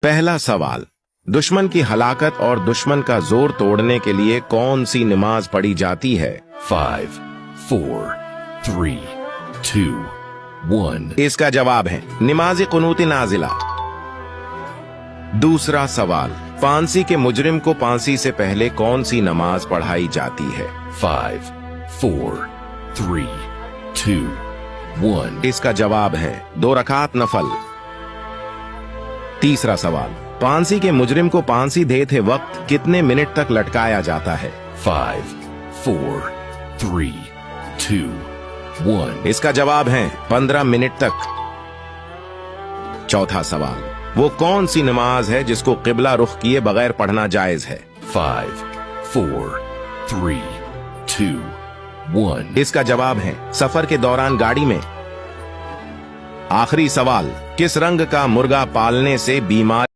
पहला सवाल, दुश्मन की हलाकत और दुश्मन का जोर तोड़ने के लिए कौन सी नमाज पढ़ी जाती है? 5, 4, 3, 2, 1. इसका जवाब है नमाज कुनूत नाजिला। दूसरा सवाल, फांसी के मुजरिम को फांसी से पहले कौन सी नमाज पढ़ाई जाती है? 5, 4, 3, 2, 1. इसका जवाब है 2 रकात नफल। तीसरा सवाल, फांसी के मुजरिम को फांसी देते वक्त कितने मिनट तक लटकाया जाता है? 5, 4, 3, 2, 1. इसका जवाब है 15 मिनट तक। चौथा सवाल, वो कौन सी नमाज है जिसको किबला रुख किए बगैर पढ़ना जायज है? 5, 4, 3, 2, 1. इसका जवाब है सफर के दौरान गाड़ी में। आखिरी सवाल, किस रंग का मुर्गा पालने से बीमार